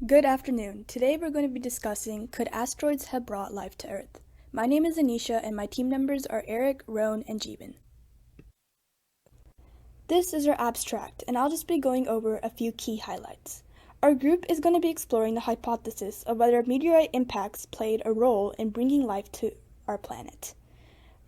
Good afternoon. Today we're going to be discussing could asteroids have brought life to Earth? My name is Aneesha and my team members are Eric, Roan, and Jeevan. This is our abstract, and I'll just be going over a few key highlights. Our group is going to be exploring the hypothesis of whether meteorite impacts played a role in bringing life to our planet.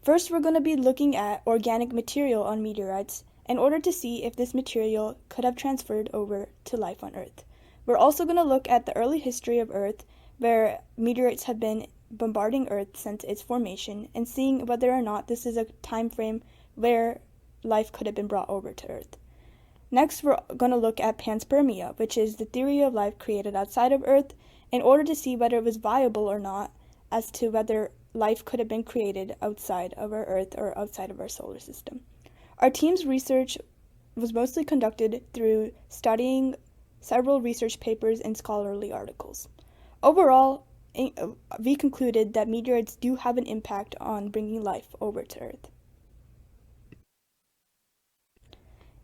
First, we're going to be looking at organic material on meteorites in order to see if this material could have transferred over to life on Earth. We're also going to look at the early history of Earth, where meteorites have been bombarding Earth since its formation, and seeing whether or not this is a time frame where life could have been brought over to Earth. Next, we're going to look at panspermia, which is the theory of life created outside of Earth, in order to see whether it was viable or not as to whether life could have been created outside of our Earth or outside of our solar system. Our team's research was mostly conducted through studying several research papers and scholarly articles. Overall, we concluded that meteorites do have an impact on bringing life over to Earth.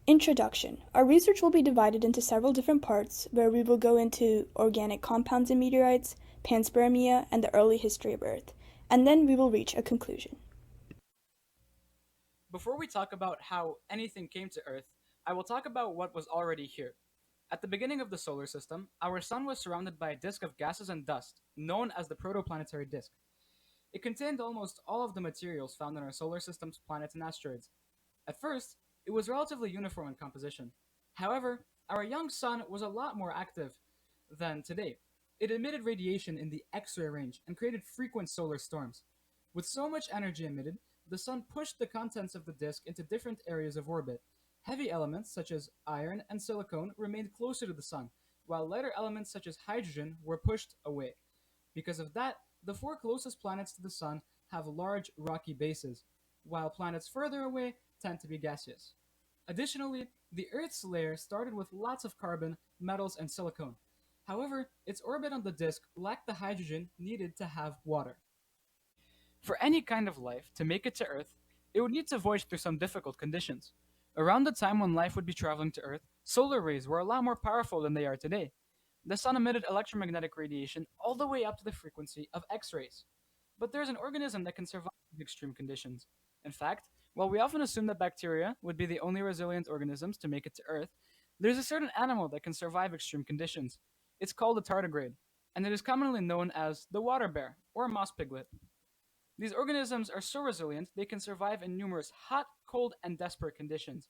Introduction. Our research will be divided into several different parts where we will go into organic compounds in meteorites, panspermia, and the early history of Earth, and then we will reach a conclusion. Before we talk about how anything came to Earth, I will talk about what was already here. At the beginning of the solar system, our sun was surrounded by a disk of gases and dust, known as the protoplanetary disk. It contained almost all of the materials found in our solar system's planets and asteroids. At first, it was relatively uniform in composition. However, our young sun was a lot more active than today. It emitted radiation in the X-ray range and created frequent solar storms. With so much energy emitted, the sun pushed the contents of the disk into different areas of orbit. Heavy elements such as iron and silicon remained closer to the sun, while lighter elements such as hydrogen were pushed away. Because of that, the four closest planets to the sun have large rocky bases, while planets further away tend to be gaseous. Additionally, the Earth's layer started with lots of carbon, metals, and silicon. However, its orbit on the disk lacked the hydrogen needed to have water. For any kind of life to make it to Earth, it would need to voyage through some difficult conditions. Around the time when life would be traveling to Earth, solar rays were a lot more powerful than they are today. The sun emitted electromagnetic radiation all the way up to the frequency of X rays. But there's an organism that can survive these extreme conditions. In fact, while we often assume that bacteria would be the only resilient organisms to make it to Earth, there's a certain animal that can survive extreme conditions. It's called a tardigrade, and it is commonly known as the water bear or moss piglet. These organisms are so resilient they can survive in numerous hot, cold, and desperate conditions.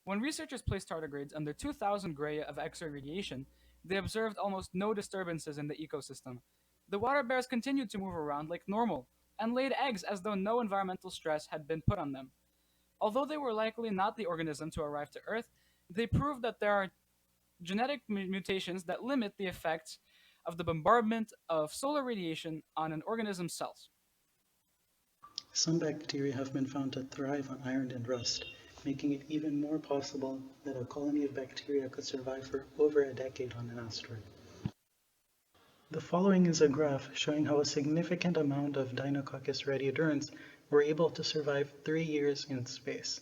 When researchers placed tardigrades under 2,000 Gray of X ray radiation, they observed almost no disturbances in the ecosystem. The water bears continued to move around like normal and laid eggs as though no environmental stress had been put on them. Although they were likely not the organism to arrive to Earth, they proved that there are genetic mutations that limit the effects of the bombardment of solar radiation on an organism's cells. Some bacteria have been found to thrive on iron and rust, making it even more possible that a colony of bacteria could survive for over a decade on an asteroid. The following is a graph showing how a significant amount of Deinococcus radiodurans were able to survive 3 years in space.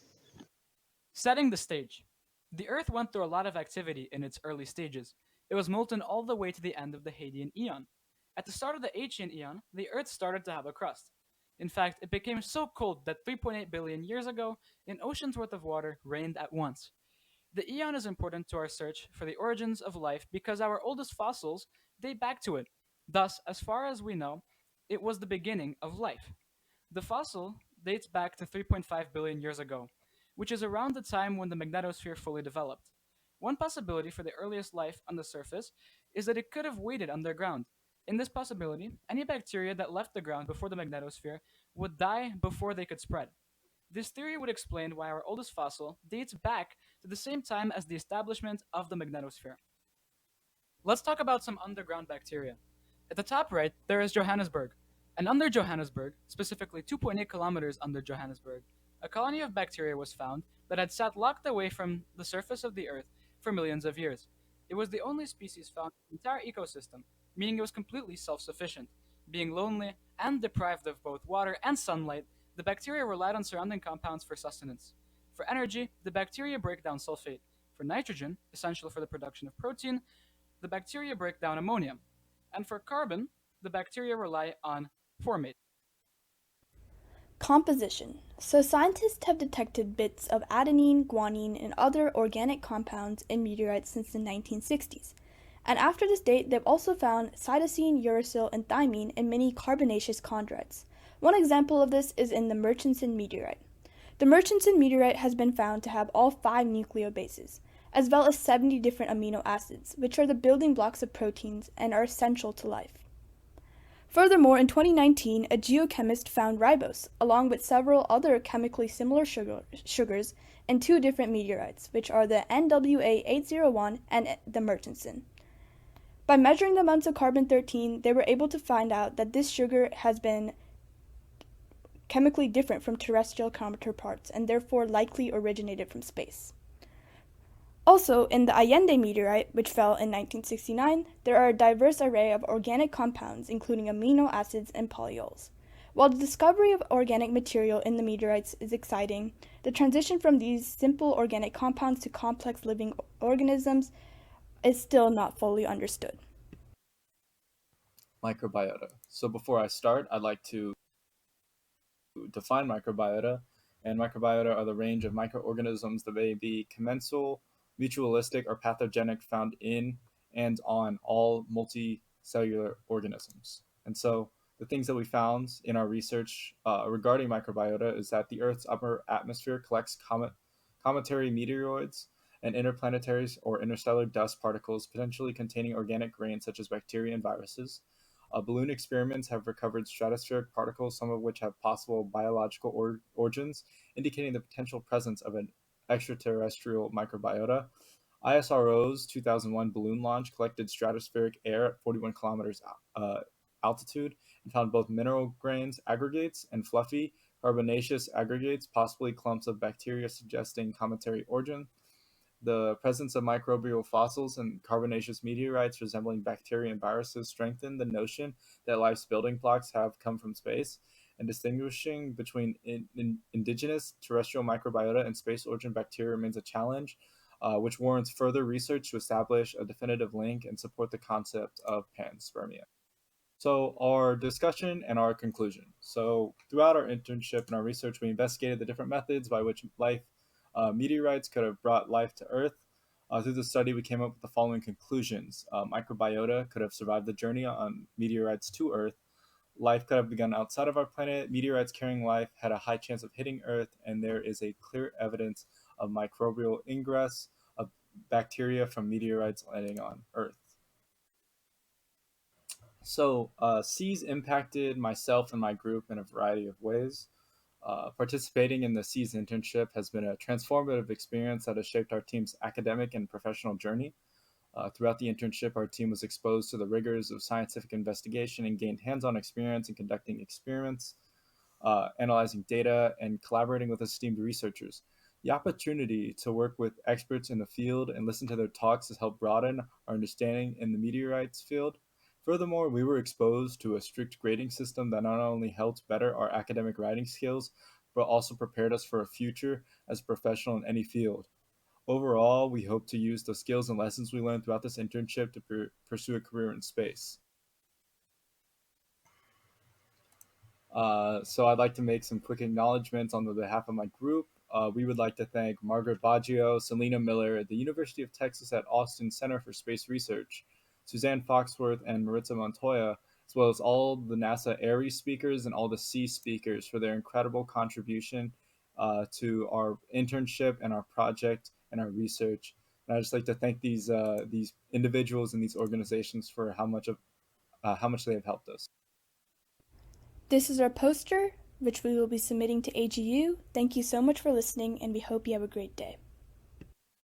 Setting the stage. The Earth went through a lot of activity in its early stages. It was molten all the way to the end of the Hadean Eon. At the start of the Aegean Eon, the Earth started to have a crust. In fact, it became so cold that 3.8 billion years ago, an ocean's worth of water rained at once. The Eon is important to our search for the origins of life because our oldest fossils date back to it. Thus, as far as we know, it was the beginning of life. The fossil dates back to 3.5 billion years ago, which is around the time when the magnetosphere fully developed. One possibility for the earliest life on the surface is that it could have waited underground. In this possibility, any bacteria that left the ground before the magnetosphere would die before they could spread. This theory would explain why our oldest fossil dates back to the same time as the establishment of the magnetosphere. Let's talk about some underground bacteria. At the top right, there is Johannesburg. And under Johannesburg, specifically 2.8 kilometers under Johannesburg, a colony of bacteria was found that had sat locked away from the surface of the Earth for millions of years. It was the only species found in the entire ecosystem, meaning it was completely self sufficient. Being lonely and deprived of both water and sunlight, the bacteria relied on surrounding compounds for sustenance. For energy, the bacteria break down sulfate. For nitrogen, essential for the production of protein, the bacteria break down ammonium. And for carbon, the bacteria rely on formate. Composition. So scientists have detected bits of adenine, guanine, and other organic compounds in meteorites since the 1960s. And after this date, they've also found cytosine, uracil, and thymine in many carbonaceous chondrites. One example of this is in the Murchison meteorite. The Murchison meteorite has been found to have all 5 nucleobases, as well as 70 different amino acids, which are the building blocks of proteins and are essential to life. Furthermore, in 2019, a geochemist found ribose, along with several other chemically similar sugars, in 2 different meteorites, which are the NWA 801 and the Murchison. By measuring the amounts of carbon-13, they were able to find out that this sugar has been chemically different from terrestrial counterparts and therefore likely originated from space. Also, in the Allende meteorite, which fell in 1969, there are a diverse array of organic compounds, including amino acids and polyols. While the discovery of organic material in the meteorites is exciting, the transition from these simple organic compounds to complex living organisms is still not fully understood. Microbiota. So before I start, I'd like to define microbiota. And microbiota are the range of microorganisms that may be commensal, mutualistic, or pathogenic found in and on all multicellular organisms. And so the things that we found in our research regarding microbiota is that the Earth's upper atmosphere collects cometary meteoroids and interplanetary or interstellar dust particles potentially containing organic grains such as bacteria and viruses. Balloon experiments have recovered stratospheric particles, some of which have possible biological origins, indicating the potential presence of an extraterrestrial microbiota. ISRO's 2001 balloon launch collected stratospheric air at 41 kilometers altitude and found both mineral grains, aggregates, and fluffy carbonaceous aggregates, possibly clumps of bacteria suggesting cometary origin. The presence of microbial fossils and carbonaceous meteorites resembling bacteria and viruses strengthen the notion that life's building blocks have come from space, and distinguishing between indigenous terrestrial microbiota and space origin bacteria remains a challenge, which warrants further research to establish a definitive link and support the concept of panspermia. So, our discussion and our conclusion. So, throughout our internship and our research, we investigated the different methods by which meteorites could have brought life to Earth. Through the study, we came up with the following conclusions. Microbiota could have survived the journey on meteorites to Earth. Life could have begun outside of our planet. Meteorites carrying life had a high chance of hitting Earth, and there is a clear evidence of microbial ingress of bacteria from meteorites landing on Earth. So, Seas impacted myself and my group in a variety of ways. Participating in the Seas internship has been a transformative experience that has shaped our team's academic and professional journey. Throughout the internship, our team was exposed to the rigors of scientific investigation and gained hands-on experience in conducting experiments, analyzing data, and collaborating with esteemed researchers. The opportunity to work with experts in the field and listen to their talks has helped broaden our understanding in the meteorites field. Furthermore, we were exposed to a strict grading system that not only helped better our academic writing skills, but also prepared us for a future as a professional in any field. Overall, we hope to use the skills and lessons we learned throughout this internship to pursue a career in space. So I'd like to make some quick acknowledgments on the behalf of my group. We would like to thank Margaret Baggio, Selena Miller at the University of Texas at Austin Center for Space Research, Suzanne Foxworth and Maritza Montoya, as well as all the NASA Aries speakers and all the C speakers for their incredible contribution to our internship and our project and our research. And I'd just like to thank these individuals and these organizations for how much they have helped us. This is our poster, which we will be submitting to AGU. Thank you so much for listening, and we hope you have a great day.